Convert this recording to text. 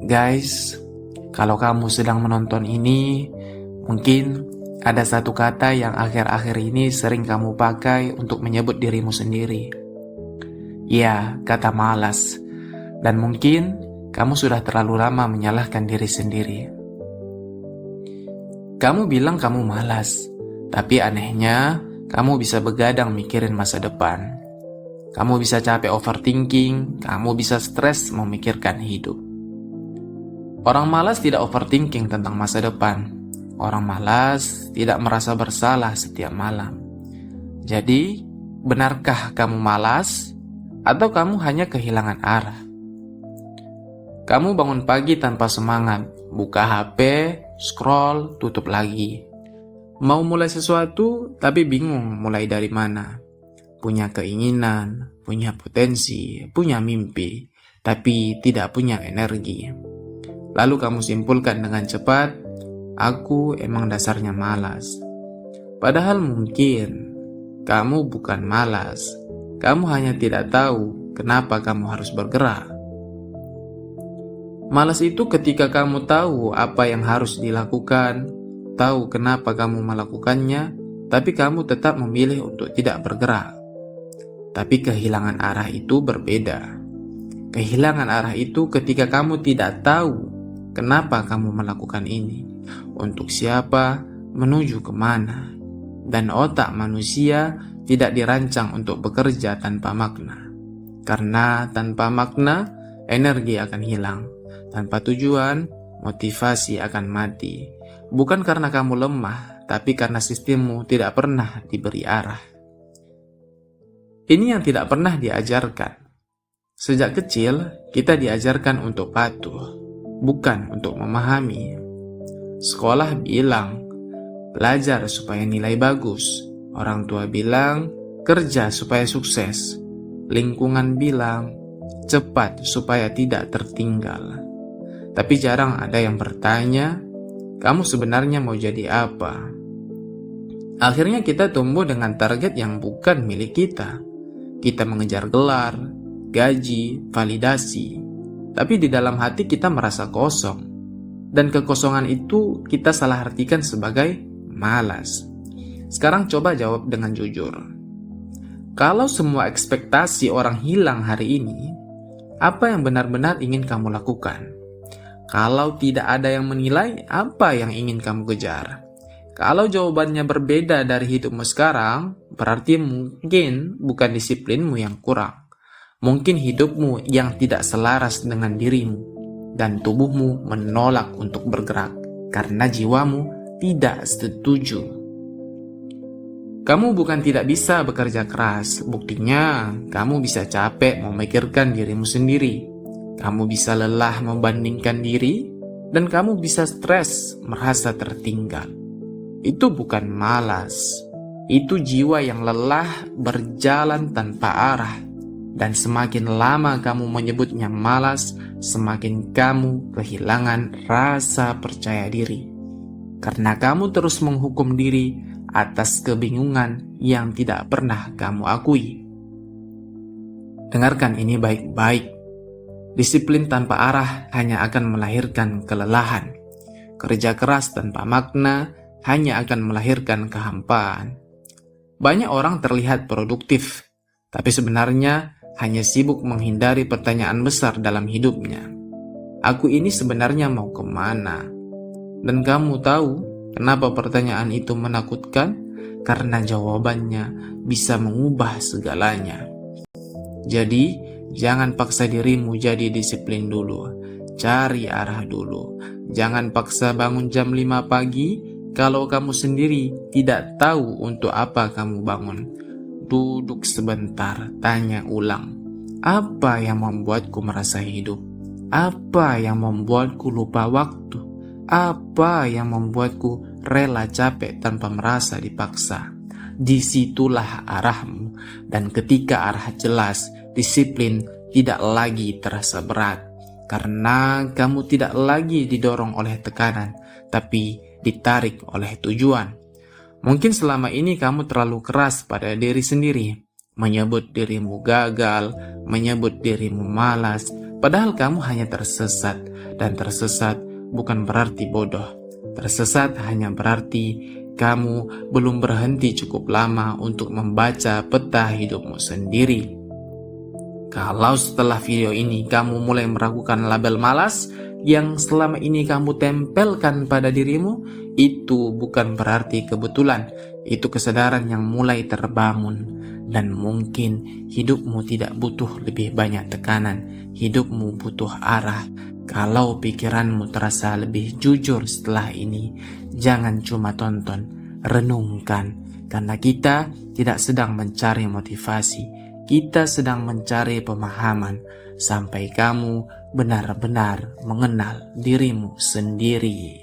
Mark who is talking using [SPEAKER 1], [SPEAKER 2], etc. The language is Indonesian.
[SPEAKER 1] Guys, kalau kamu sedang menonton ini, mungkin ada satu kata yang akhir-akhir ini sering kamu pakai untuk menyebut dirimu sendiri. Ya, kata malas. Dan mungkin kamu sudah terlalu lama menyalahkan diri sendiri. Kamu bilang kamu malas, tapi anehnya kamu bisa begadang mikirin masa depan. Kamu bisa capek overthinking, kamu bisa stres memikirkan hidup. Orang malas tidak overthinking tentang masa depan. Orang malas tidak merasa bersalah setiap malam. Jadi, benarkah kamu malas? Atau kamu hanya kehilangan arah? Kamu bangun pagi tanpa semangat, buka HP, scroll, tutup lagi. Mau mulai sesuatu, tapi bingung mulai dari mana. Punya keinginan, punya potensi, punya mimpi, tapi tidak punya energi. Lalu kamu simpulkan dengan cepat, aku emang dasarnya malas. Padahal mungkin kamu bukan malas, kamu hanya tidak tahu kenapa kamu harus bergerak. Malas itu ketika kamu tahu apa yang harus dilakukan, tahu kenapa kamu melakukannya, tapi kamu tetap memilih untuk tidak bergerak. Tapi kehilangan arah itu berbeda. Kehilangan arah itu ketika kamu tidak tahu kenapa kamu melakukan ini, untuk siapa, menuju kemana. Dan otak manusia tidak dirancang untuk bekerja tanpa makna. Karena tanpa makna, energi akan hilang. Tanpa tujuan, motivasi akan mati. Bukan karena kamu lemah, tapi karena sistemmu tidak pernah diberi arah. Ini yang tidak pernah diajarkan. Sejak kecil, kita diajarkan untuk patuh, bukan untuk memahami. Sekolah bilang, belajar supaya nilai bagus. Orang tua bilang, kerja supaya sukses. Lingkungan bilang, cepat supaya tidak tertinggal. Tapi jarang ada yang bertanya, kamu sebenarnya mau jadi apa? Akhirnya kita tumbuh dengan target yang bukan milik kita. Kita mengejar gelar, gaji, validasi. Tapi di dalam hati kita merasa kosong. Dan kekosongan itu kita salah artikan sebagai malas. Sekarang coba jawab dengan jujur. Kalau semua ekspektasi orang hilang hari ini, apa yang benar-benar ingin kamu lakukan? Kalau tidak ada yang menilai, apa yang ingin kamu kejar? Kalau jawabannya berbeda dari hidupmu sekarang, berarti mungkin bukan disiplinmu yang kurang. Mungkin hidupmu yang tidak selaras dengan dirimu, dan tubuhmu menolak untuk bergerak karena jiwamu tidak setuju. Kamu bukan tidak bisa bekerja keras, buktinya kamu bisa capek memikirkan dirimu sendiri. Kamu bisa lelah membandingkan diri, dan kamu bisa stres merasa tertinggal. Itu bukan malas, itu jiwa yang lelah berjalan tanpa arah. Dan semakin lama kamu menyebutnya malas, semakin kamu kehilangan rasa percaya diri. Karena kamu terus menghukum diri atas kebingungan yang tidak pernah kamu akui. Dengarkan ini baik-baik. Disiplin tanpa arah hanya akan melahirkan kelelahan. Kerja keras tanpa makna hanya akan melahirkan kehampaan. Banyak orang terlihat produktif, tapi sebenarnya hanya sibuk menghindari pertanyaan besar dalam hidupnya. Aku ini sebenarnya mau kemana? Dan kamu tahu kenapa pertanyaan itu menakutkan? Karena jawabannya bisa mengubah segalanya. Jadi, jangan paksa dirimu jadi disiplin dulu. Cari arah dulu. Jangan paksa bangun jam 5 pagi kalau kamu sendiri tidak tahu untuk apa kamu bangun. Duduk sebentar, tanya ulang. Apa yang membuatku merasa hidup? Apa yang membuatku lupa waktu? Apa yang membuatku rela capek tanpa merasa dipaksa? Disitulah arahmu. Dan ketika arah jelas, disiplin tidak lagi terasa berat. Karena kamu tidak lagi didorong oleh tekanan, tapi ditarik oleh tujuan. Mungkin selama ini kamu terlalu keras pada diri sendiri, menyebut dirimu gagal, menyebut dirimu malas, Padahal kamu hanya tersesat, dan tersesat bukan berarti bodoh. Tersesat hanya berarti kamu belum berhenti cukup lama untuk membaca peta hidupmu sendiri. Kalau setelah video ini kamu mulai meragukan label malas yang selama ini kamu tempelkan pada dirimu, itu bukan berarti kebetulan. Itu kesadaran yang mulai terbangun. Dan mungkin hidupmu tidak butuh lebih banyak tekanan. Hidupmu butuh arah. Kalau pikiranmu terasa lebih jujur setelah ini, jangan cuma tonton, renungkan. Karena kita tidak sedang mencari motivasi, kita sedang mencari pemahaman sampai kamu benar-benar mengenal dirimu sendiri.